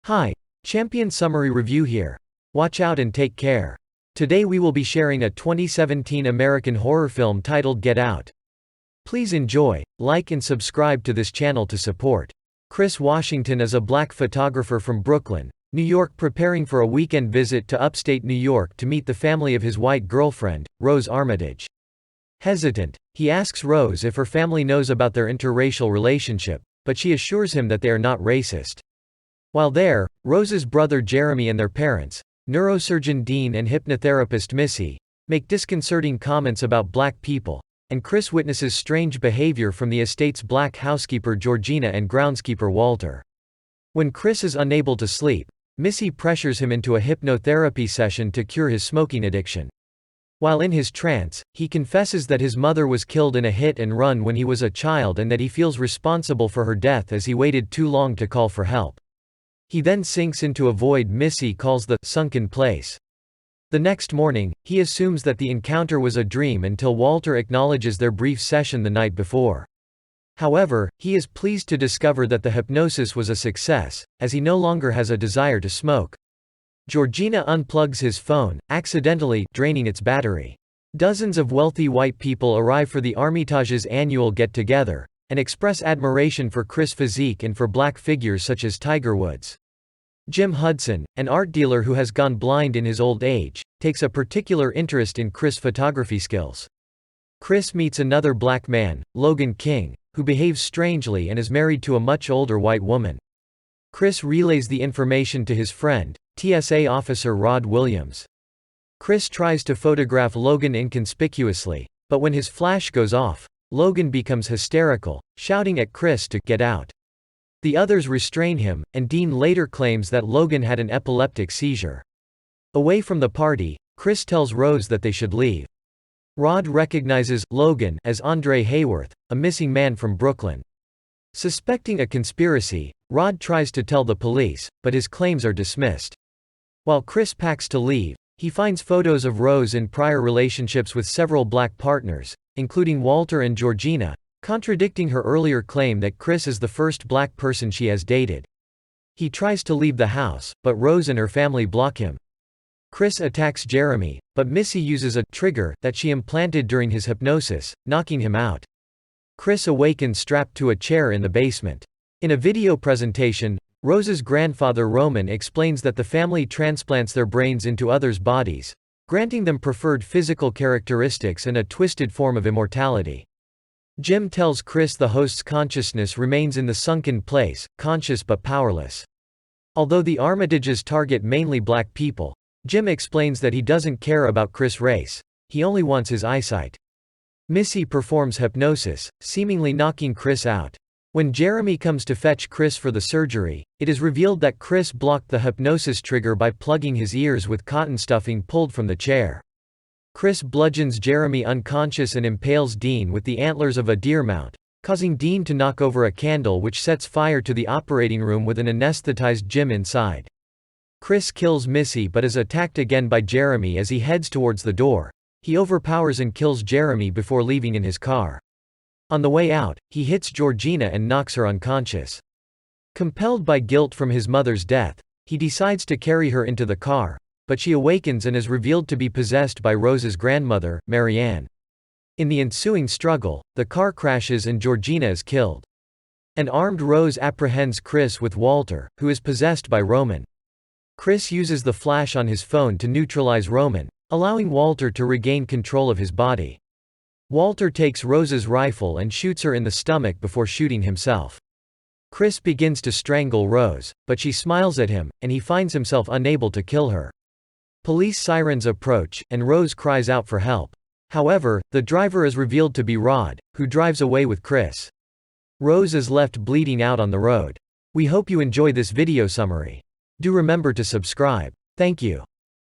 Hi, Champion Summary Review here. Watch out and take care. Today we will be sharing a 2017 American horror film titled Get Out. Please enjoy, like and subscribe to this channel to support. Chris Washington is a black photographer from Brooklyn, New York, preparing for a weekend visit to upstate New York to meet the family of his white girlfriend, Rose Armitage. Hesitant, he asks Rose if her family knows about their interracial relationship, but she assures him that they are not racist. While there, Rose's brother Jeremy and their parents, neurosurgeon Dean and hypnotherapist Missy, make disconcerting comments about black people, and Chris witnesses strange behavior from the estate's black housekeeper Georgina and groundskeeper Walter. When Chris is unable to sleep, Missy pressures him into a hypnotherapy session to cure his smoking addiction. While in his trance, he confesses that his mother was killed in a hit and run when he was a child and that he feels responsible for her death as he waited too long to call for help. He then sinks into a void Missy calls the sunken place. The next morning, he assumes that the encounter was a dream until Walter acknowledges their brief session the night before. However, he is pleased to discover that the hypnosis was a success, as he no longer has a desire to smoke. Georgina unplugs his phone, accidentally draining its battery. Dozens of wealthy white people arrive for the Armitage's annual get-together, and express admiration for Chris' physique and for black figures such as Tiger Woods. Jim Hudson, an art dealer who has gone blind in his old age, takes a particular interest in Chris' photography skills. Chris meets another black man, Logan King, who behaves strangely and is married to a much older white woman. Chris relays the information to his friend, TSA officer Rod Williams. Chris tries to photograph Logan inconspicuously, but when his flash goes off, Logan becomes hysterical, shouting at Chris to get out. The others restrain him, and Dean later claims that Logan had an epileptic seizure. Away from the party, Chris tells Rose that they should leave. Rod recognizes Logan as Andre Hayworth, a missing man from Brooklyn. Suspecting a conspiracy, Rod tries to tell the police, but his claims are dismissed. While Chris packs to leave, he finds photos of Rose in prior relationships with several black partners, including Walter and Georgina, contradicting her earlier claim that Chris is the first black person she has dated. He tries to leave the house, but Rose and her family block him. Chris attacks Jeremy, but Missy uses a trigger that she implanted during his hypnosis, knocking him out. Chris awakens strapped to a chair in the basement. In a video presentation, Rose's grandfather Roman explains that the family transplants their brains into others' bodies, granting them preferred physical characteristics and a twisted form of immortality. Jim tells Chris the host's consciousness remains in the sunken place, conscious but powerless. Although the Armitages target mainly black people, Jim explains that he doesn't care about Chris' race, he only wants his eyesight. Missy performs hypnosis, seemingly knocking Chris out. When Jeremy comes to fetch Chris for the surgery, it is revealed that Chris blocked the hypnosis trigger by plugging his ears with cotton stuffing pulled from the chair. Chris bludgeons Jeremy unconscious and impales Dean with the antlers of a deer mount, causing Dean to knock over a candle which sets fire to the operating room with an anesthetized Jim inside. Chris kills Missy but is attacked again by Jeremy as he heads towards the door. He overpowers and kills Jeremy before leaving in his car. On the way out, he hits Georgina and knocks her unconscious. Compelled by guilt from his mother's death, he decides to carry her into the car, but she awakens and is revealed to be possessed by Rose's grandmother, Marianne. In the ensuing struggle, the car crashes and Georgina is killed. An armed Rose apprehends Chris with Walter, who is possessed by Roman. Chris uses the flash on his phone to neutralize Roman, allowing Walter to regain control of his body. Walter takes Rose's rifle and shoots her in the stomach before shooting himself. Chris begins to strangle Rose, but she smiles at him, and he finds himself unable to kill her. Police sirens approach, and Rose cries out for help. However, the driver is revealed to be Rod, who drives away with Chris. Rose is left bleeding out on the road. We hope you enjoy this video summary. Do remember to subscribe. Thank you.